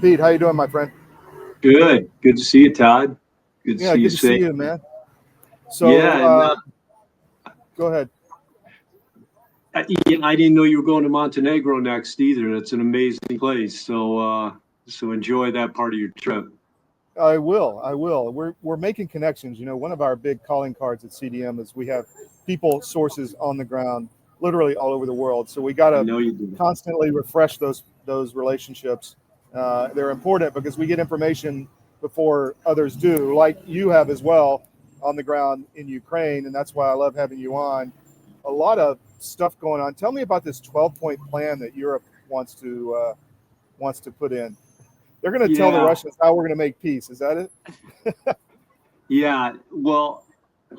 Pete, how you doing, my friend? Good. Good to see you, Todd. Good to Yeah, see you good to see safe. you, man. So, Yeah, and go ahead. I didn't know you were going to Montenegro next either. That's an amazing place. So enjoy that part of your trip. I will. I will. We're making connections. You know, one of our big calling cards at CDM is we have people, sources on the ground, literally all over the world. So we got I to know you do. constantly refresh those relationships. They're important because we get information before others do, like you have as well on the ground in Ukraine, and that's why I love having you on. A lot of stuff going on. Tell me about this 12-point plan that Europe wants to put in. They're going to tell the Yeah, Russians how we're going to make peace. Is that it? yeah. Well,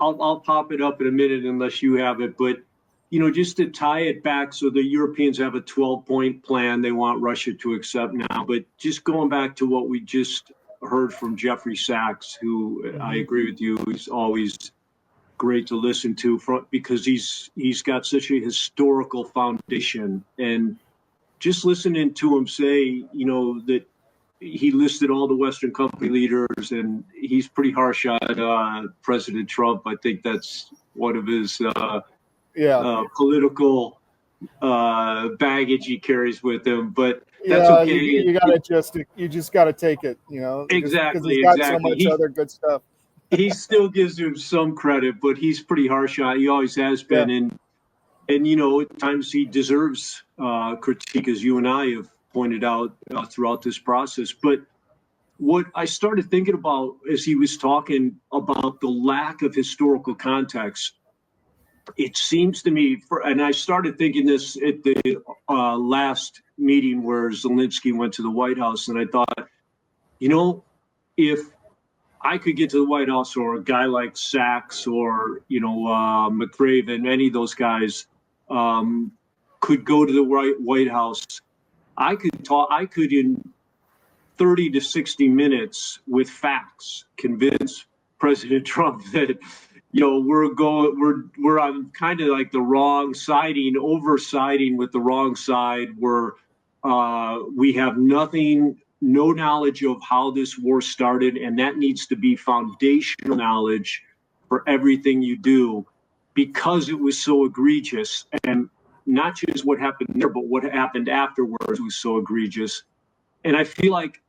I'll pop it up in a minute unless you have it. But just to tie it back, so the Europeans have a 12-point plan they want Russia to accept now. But just going back to what we just heard from Jeffrey Sachs, who I Mm-hmm. agree with you, he's always great to listen to because he's got such a historical foundation. And just listening to him say, that he listed all the Western company leaders, and he's pretty harsh on President Trump. I think that's one of his Yeah. political baggage he carries with him, but that's Yeah, okay. you just gotta take it, just because he's got so Exactly. much other good stuff. He still gives him some credit, but he's pretty harsh on. He always has Yeah. been, and at times he deserves critique, as you and I have pointed out throughout this process. But what I started thinking about as he was talking about the lack of historical context, it seems to me, and I started thinking this at the last meeting where Zelensky went to the White House, and I thought, if I could get to the White House, or a guy like Sachs, or McRaven, any of those guys could go to the White House. I could talk. I could in 30 to 60 minutes with facts convince President Trump that we're on kind of like the wrong siding, oversiding with the wrong side. We have no knowledge of how this war started, and that needs to be foundational knowledge for everything you do, because it was so egregious. And not just what happened there, but what happened afterwards was so egregious. And I feel like,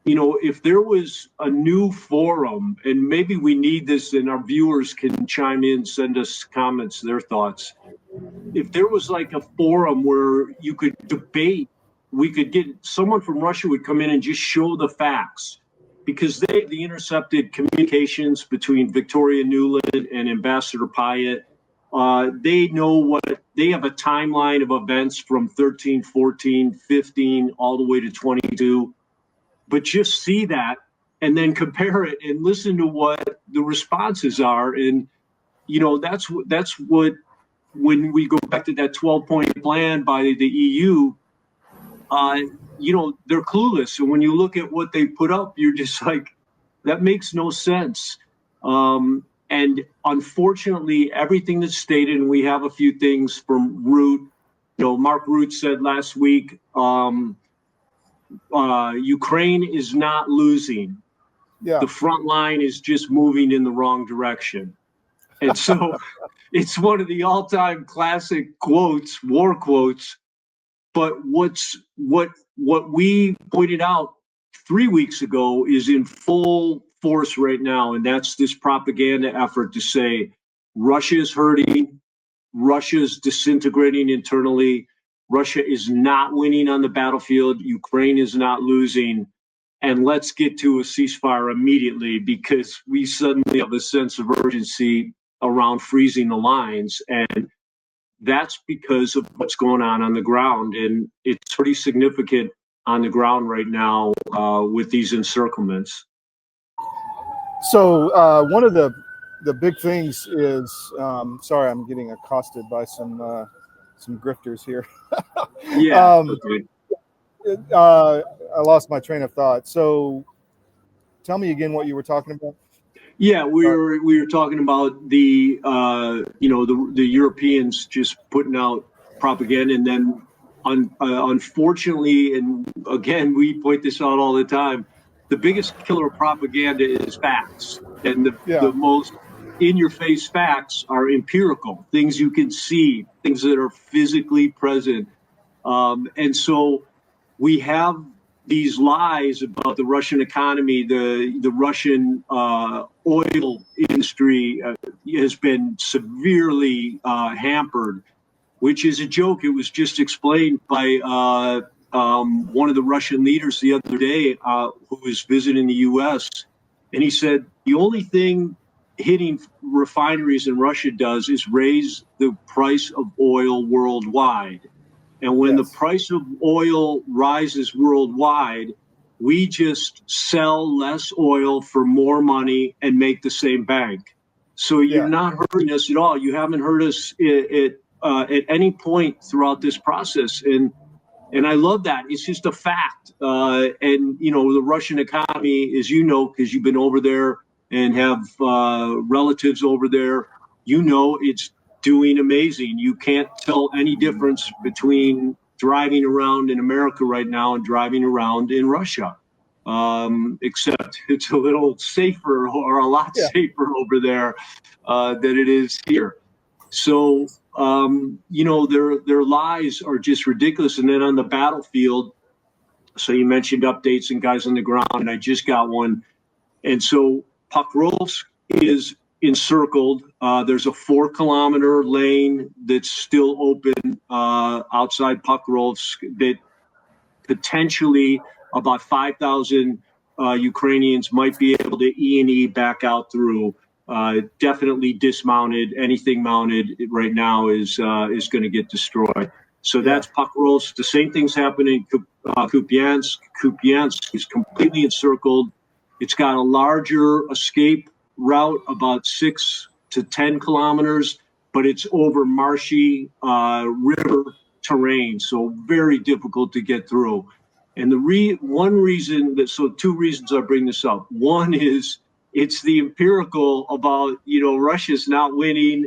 if there was a new forum, and maybe we need this, and our viewers can chime in, send us comments, their thoughts. If there was like a forum where you could debate, we could get someone from Russia would come in and just show the facts, because they have the intercepted communications between Victoria Nuland and Ambassador Pyatt. They know they have a timeline of events from 13, 14, 15, all the way to 22. But just see that and then compare it and listen to what the responses are. And, that's what, when we go back to that 12-point plan by the EU, they're clueless. And when you look at what they put up, you're just like, that makes no sense. And unfortunately, everything that's stated, and we have a few things from Root, Mark Root said last week, Ukraine is not losing. Yeah. The front line is just moving in the wrong direction. And so it's one of the all-time classic quotes, war quotes. But what we pointed out 3 weeks ago is in full force right now, and that's this propaganda effort to say Russia is hurting, Russia is disintegrating internally, Russia is not winning on the battlefield, Ukraine is not losing, and let's get to a ceasefire immediately, because we suddenly have a sense of urgency around freezing the lines. And that's because of what's going on the ground. And it's pretty significant on the ground right now with these encirclements. So one of the big things is, sorry, I'm getting accosted by some grifters here. Yeah. Okay. I lost my train of thought. So tell me again what you were talking about. Yeah, we were talking about the the Europeans just putting out propaganda, and then Unfortunately, and again, we point this out all the time, the biggest killer of propaganda is facts. And the Yeah. most in-your-face facts are empirical, things you can see, things that are physically present. And so we have these lies about the Russian economy, the Russian oil industry has been severely hampered, which is a joke. It was just explained by one of the Russian leaders the other day who was visiting the U.S. And he said the only thing hitting refineries in Russia does is raise the price of oil worldwide. And when the Yes. price of oil rises worldwide, we just sell less oil for more money and make the same bank. So you're Yeah. not hurting us at all. You haven't hurt us at any point throughout this process. And I love that. It's just a fact. And, you know, the Russian economy, as you know, because you've been over there and have relatives over there, you know, it's doing amazing. You can't tell any difference between driving around in America right now and driving around in Russia, except it's a little safer or a lot Yeah. safer over there than it is here. So, you know, their lies are just ridiculous. And then on the battlefield, so you mentioned updates and guys on the ground, and I just got one. And so Pokrovsk is encircled. There's a 4 kilometer lane that's still open outside Pokrovsk that potentially about 5,000 Ukrainians might be able to E&E back out through. Definitely dismounted. Anything mounted right now is going to get destroyed. So Yeah. that's Pokrovsk. The same thing's happening in Kupiansk. Kupiansk is completely encircled. It's got a larger escape route, about 6 to 10 kilometers, but it's over marshy river terrain, so very difficult to get through. And one reason that, so two reasons I bring this up. One is it's the empirical about, you know, Russia's not winning.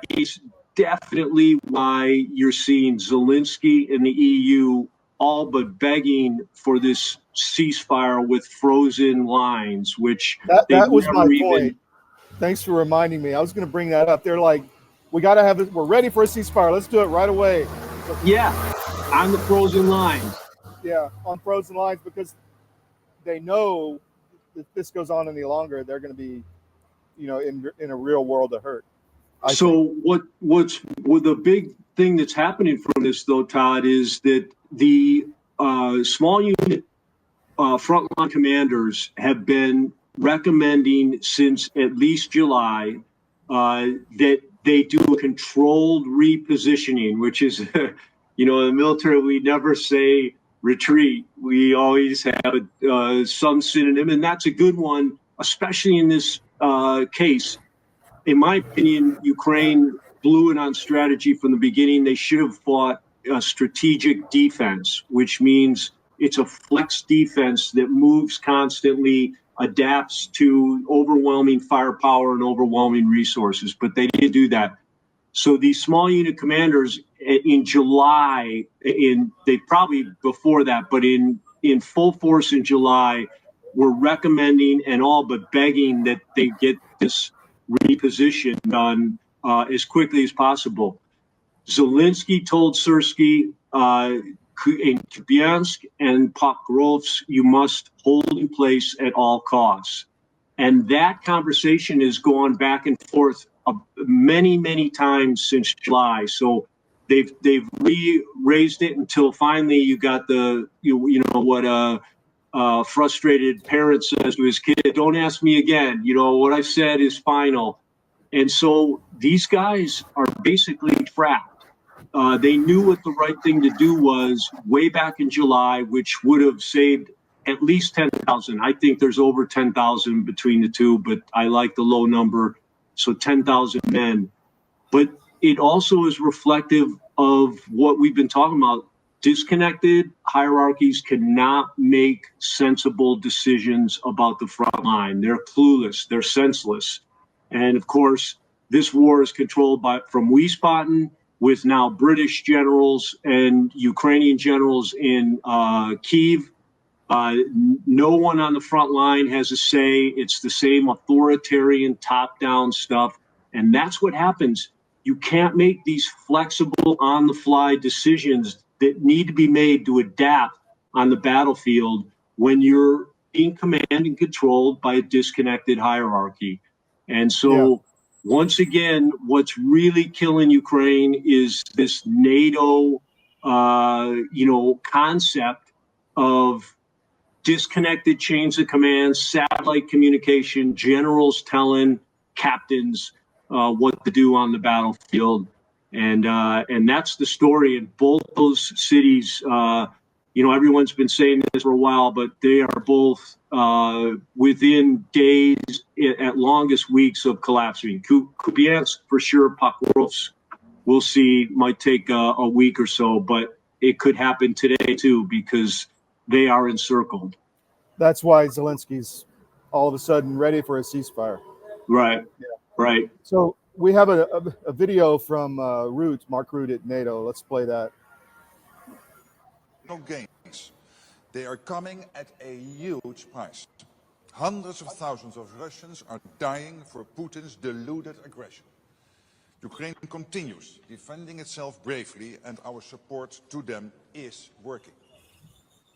It's definitely why you're seeing Zelensky and the EU all but begging for this ceasefire with frozen lines, which they've That was my never even. point. Thanks for reminding me. I was going to bring that up. They're like, we got to have it. We're ready for a ceasefire. Let's do it right away. Yeah, on the frozen lines. Yeah, on frozen lines, because they know if this goes on any longer, they're going to be, you know, in a real world of hurt. I think. So what's the big thing that's happening from this, though, Todd, is that the small unit frontline commanders have been recommending since at least July that they do a controlled repositioning, which is, you know, in the military, we never say retreat. We always have some synonym, and that's a good one, especially in this case. In my opinion, Ukraine blew it on strategy from the beginning. They should have fought a strategic defense, which means it's a flex defense that moves constantly, adapts to overwhelming firepower and overwhelming resources. But they didn't do that. So these small unit commanders in July, they probably before that, but in full force in July, were recommending and all but begging that they get this reposition done as quickly as possible. Zelensky told Syrskyi in Kupiansk and Pokrovsk, you must hold in place at all costs. And that conversation has gone back and forth many, many times since July. So they've raised it until finally you got the you know what a frustrated parent says to his kid, "Don't ask me again. You know what I said is final." And so these guys are basically trapped. They knew what the right thing to do was way back in July, which would have saved at least 10,000. I think there's over 10,000 between the two, but I like the low number. So 10,000 men. But it also is reflective of what we've been talking about. Disconnected hierarchies cannot make sensible decisions about the front line. They're clueless. They're senseless. And of course, this war is controlled from Wiesbaden, with now British generals and Ukrainian generals in Kyiv. No one on the front line has a say. It's the same authoritarian top-down stuff. And that's what happens. You can't make these flexible, on-the-fly decisions that need to be made to adapt on the battlefield when you're being commanded and controlled by a disconnected hierarchy. And so, once again, what's really killing Ukraine is this NATO, concept of disconnected chains of command, satellite communication, generals telling captains what to do on the battlefield, and that's the story in both those cities. Everyone's been saying this for a while, but they are both within days, at longest weeks, of collapsing. Kupiansk for sure. Pokrovsk, we'll see, might take a week or so, but it could happen today too, because they are encircled. That's why Zelensky's all of a sudden ready for a ceasefire. Right. Yeah. Right. So we have a video from Mark Root at NATO. Let's play that. No gains. They are coming at a huge price. Hundreds of thousands of Russians are dying for Putin's deluded aggression. Ukraine continues defending itself bravely, and our support to them is working.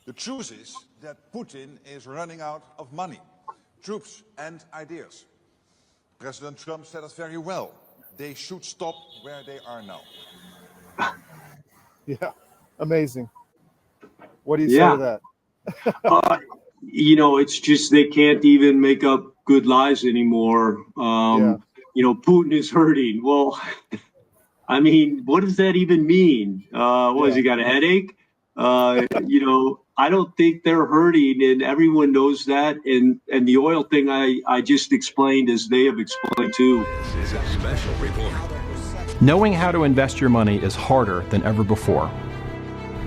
The truth is that Putin is running out of money, troops, and ideas. President Trump said it very well. They should stop where they are now. Yeah, amazing. What do you say to that? It's just they can't even make up good lies anymore. Putin is hurting. Well, I mean, what does that even mean? Has he got a headache? I don't think they're hurting, and everyone knows that. And the oil thing I just explained, as they have explained too. This is a special report. Knowing how to invest your money is harder than ever before.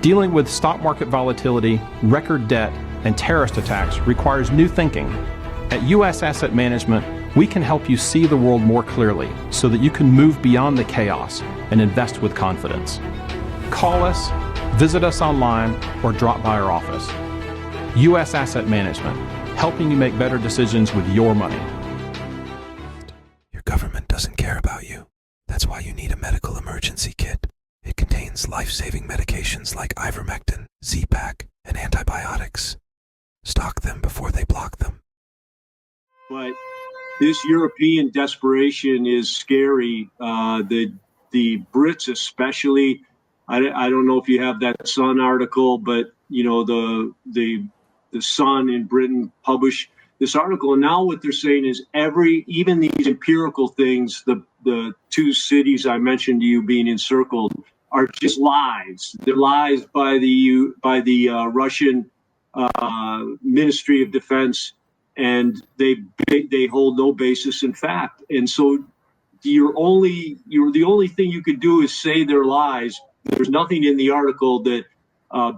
Dealing with stock market volatility, record debt, and terrorist attacks requires new thinking. At U.S. Asset Management, we can help you see the world more clearly so that you can move beyond the chaos and invest with confidence. Call us, visit us online, or drop by our office. U.S. Asset Management, helping you make better decisions with your money. Your government doesn't care about you. That's why you need a medical emergency kit. It contains life-saving medications like ivermectin, Z-Pak, and antibiotics. Stock them before they block them. But this European desperation is scary. The Brits especially. I don't know if you have that Sun article, but the Sun in Britain published this article, and now what they're saying is even these empirical things, the two cities I mentioned to you being encircled, are just lies. They're lies by the Russian Ministry of Defense, and they hold no basis in fact. And so the only thing you could do is say they're lies. There's nothing in the article that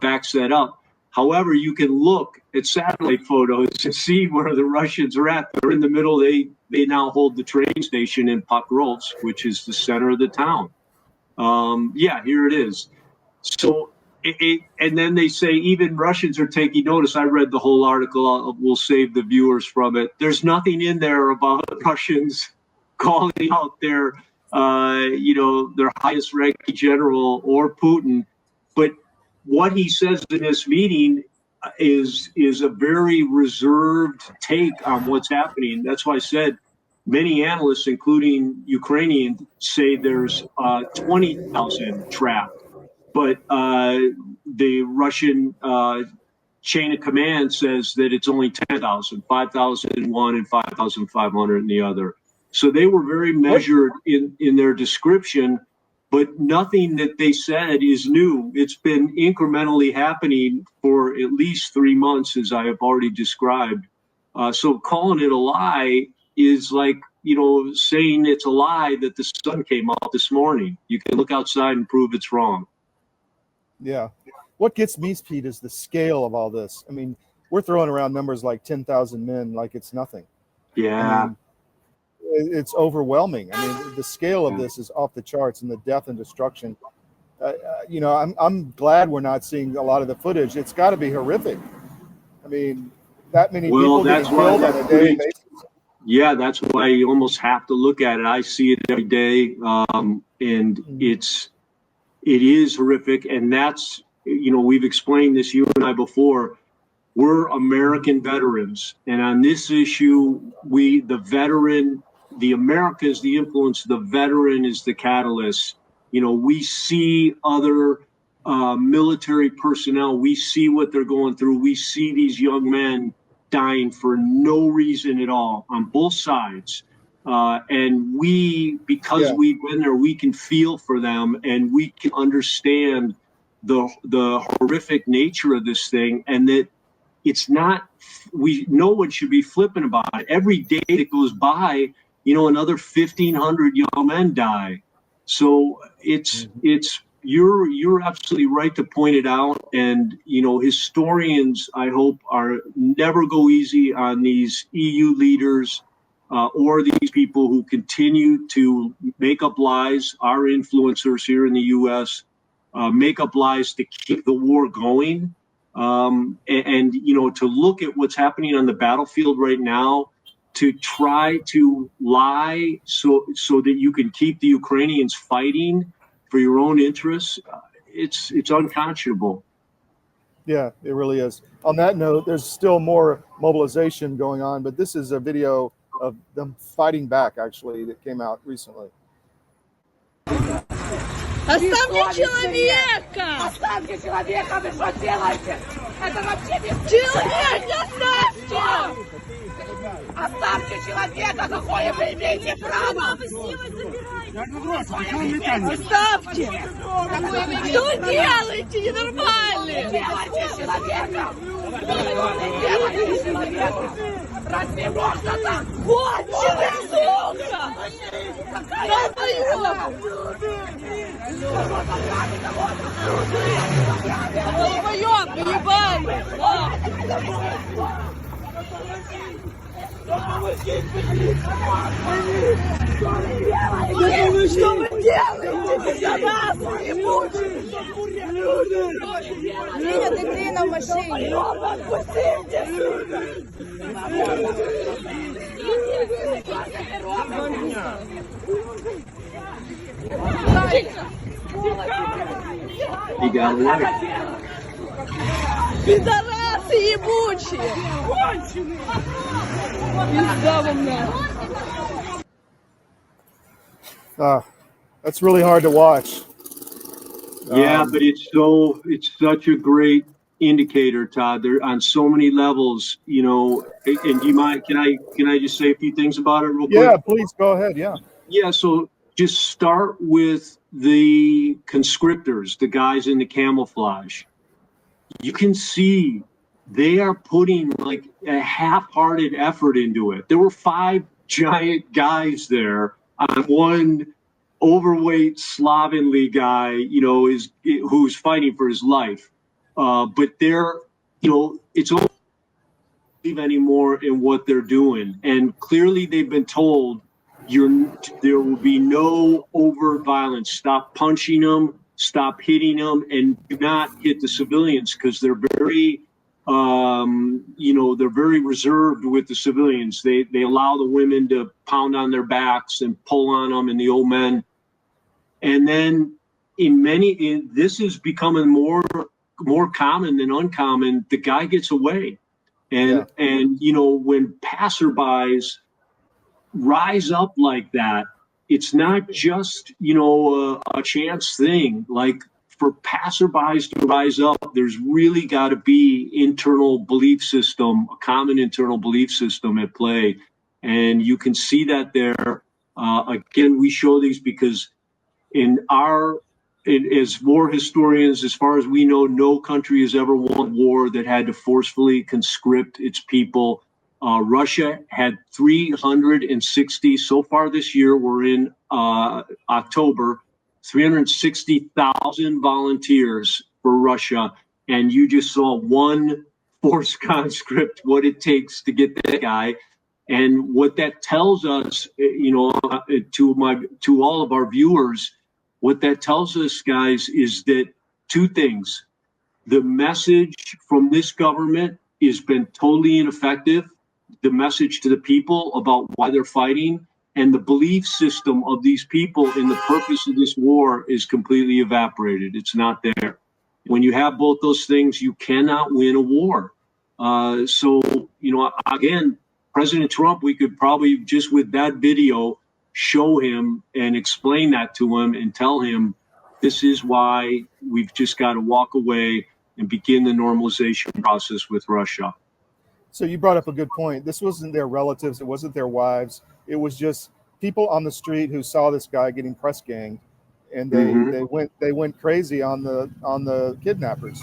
backs that up. However, you can look at satellite photos and see where the Russians are at. They're in the middle. They now hold the train station in Pokrovsk, which is the center of the town. Here it is. So, and then they say even Russians are taking notice. I read the whole article. We'll save the viewers from it. There's nothing in there about Russians calling out their highest ranking general or Putin. But what he says in this meeting is a very reserved take on what's happening. That's why I said many analysts, including Ukrainian, say there's 20,000 trapped. But the Russian chain of command says that it's only 10,000, 5,000 in one and 5,500 in the other. So they were very measured in their description, but nothing that they said is new. It's been incrementally happening for at least 3 months, as I have already described. So calling it a lie is like, saying it's a lie that the sun came out this morning. You can look outside and prove it's wrong. Yeah. What gets me, Pete, is the scale of all this. I mean, we're throwing around numbers like 10,000 men like it's nothing. Yeah. I mean, it's overwhelming. I mean, the scale of this is off the charts, and the death and destruction. You know, I'm glad we're not seeing a lot of the footage. It's got to be horrific. I mean, that many people getting killed on a daily basis. Yeah, that's why you almost have to look at it. I see it every day, and it is horrific. And that's, you know, we've explained this, you and I, before. We're American veterans, and on this issue, the America is the influence, the veteran is the catalyst. You know, we see other military personnel, we see what they're going through, we see these young men dying for no reason at all on both sides. And because we've been there, we can feel for them, and we can understand the horrific nature of this thing, and that it's not, no one should be flippant about it. Every day that goes by, you know, another 1,500 young men die. So you're absolutely right to point it out. And, you know, historians, I hope, are never go easy on these EU leaders or these people who continue to make up lies, our influencers here in the U.S., make up lies to keep the war going. And, you know, to look at what's happening on the battlefield right now, to try to lie so that you can keep the Ukrainians fighting for your own interests, it's unconscionable. Yeah, it really is. On that note, there's still more mobilization going on, but this is a video of them fighting back, actually, that came out recently. Оставьте человека! Оставьте человека, вы что делаете? Это вообще бесстыдно! Человека оставьте! Оставьте человека, какое вы имеете право! Оставьте! Что вы делаете, ненормальные? Делайте человека! Делайте человека! Разве можно так? Конченый, сука! Долбоёб, ебаный! Что вы делаете? За нас, ебучие! Женя, дитина в машині! Отпустите! He got away. Пидорасы ебучие! Пизда во мне! That's really hard to watch. Yeah, but it's such a great indicator, Todd. They're on so many levels, you know. And do you mind? Can I just say a few things about it real quick? Yeah, please go ahead. Yeah. Yeah. So just start with the conscriptors, the guys in the camouflage. You can see they are putting like a half-hearted effort into it. There were 5 giant guys there on one overweight slovenly guy, you know, who's fighting for his life. But they're, you know, it's not anymore in what they're doing. And clearly they've been told there will be no overt violence. Stop punching them, stop hitting them, and do not hit the civilians, because they're very, you know, they're very reserved with the civilians. They allow the women to pound on their backs and pull on them, and the old men. And then this is becoming more common than uncommon. The guy gets away. And you know, when passerbys rise up like that, it's not just, you know, a chance thing. Like, for passerbys to rise up, there's really got to be internal belief system, a common internal belief system at play. And you can see that there. Again, we show these because as war historians, as far as we know, no country has ever won war that had to forcefully conscript its people. Russia had 360 so far this year. We're in October, 360,000 volunteers for Russia. And you just saw one forced conscript, what it takes to get that guy. And what that tells us, to all of our viewers, what that tells us, guys, is that two things. The message from this government has been totally ineffective. The message to the people about why they're fighting, and the belief system of these people in the purpose of this war is completely evaporated. It's not there. When you have both those things, you cannot win a war. Again, President Trump, we could probably just with that video show him and explain that to him and tell him this is why we've just got to walk away and begin the normalization process with Russia. So you brought up a good point. This wasn't their relatives. It wasn't their wives. It was just people on the street who saw this guy getting press ganged, and they went crazy on the kidnappers.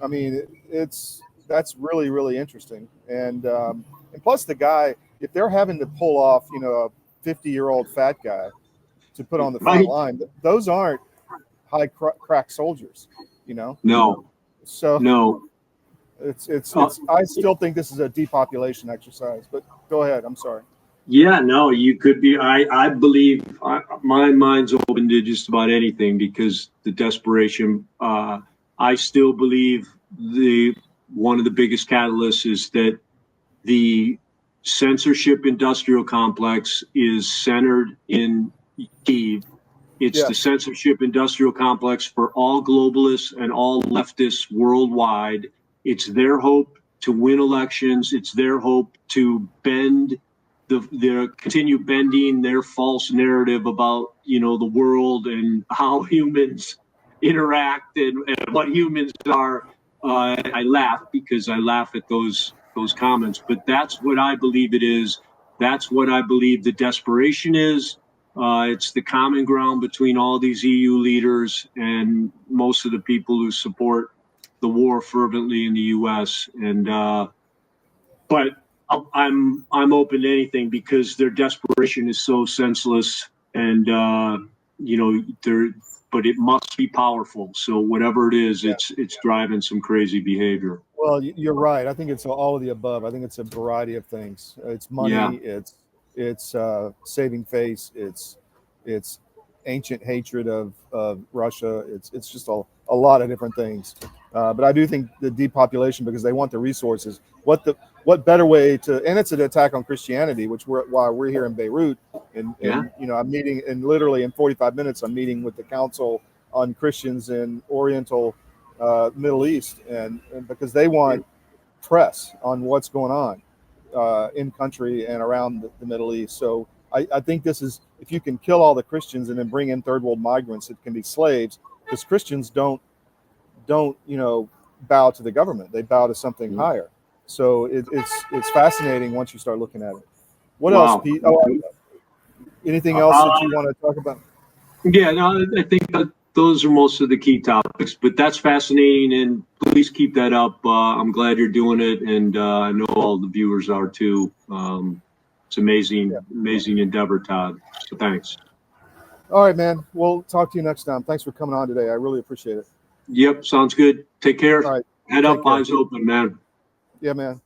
I mean, that's really, really interesting. And plus the guy, if they're having to pull off, a 50-year-old fat guy to put on the front line, those aren't high crack soldiers, No. So no. It's I still think this is a depopulation exercise, but go ahead. I'm sorry. Yeah, no, you could be. I believe my mind's open to just about anything because the desperation. I still believe one of the biggest catalysts is that the censorship industrial complex is centered in Kyiv. It's the censorship industrial complex for all globalists and all leftists worldwide. It's their hope to win elections. It's their hope to bend continue bending their false narrative about, the world and how humans interact and what humans are. I laugh because I laugh at those comments, but that's what I believe it is. That's what I believe the desperation is. It's the common ground between all these EU leaders and most of the people who support the war fervently in the U.S. And but I'm open to anything because their desperation is so senseless, and but it must be powerful. So whatever it is, it's driving some crazy behavior. Well, you're right. I think it's all of the above. I think it's a variety of things. It's money. Yeah. It's saving face. It's ancient hatred of Russia. It's just a lot of different things. But I do think the depopulation, because they want the resources. What better way to? And it's an attack on Christianity, why we're here in Beirut. And I'm meeting, and literally in 45 minutes, I'm meeting with the Council on Christians in Oriental Middle East, and because they want press on what's going on in country and around the Middle East. So I think this is, if you can kill all the Christians and then bring in third world migrants, it can be slaves, because Christians don't bow to the government. They bow to something higher. So it's fascinating once you start looking at it. What else, Pete? Anything else that you want to talk about? Yeah, no, I think that those are most of the key topics, but that's fascinating, and please keep that up. I'm glad you're doing it, and I know all the viewers are too. It's amazing endeavor, Todd. So thanks. All right, man. We'll talk to you next time. Thanks for coming on today. I really appreciate it. Yep, sounds good. Take care. All right. Head up, eyes open, man. Yeah, man.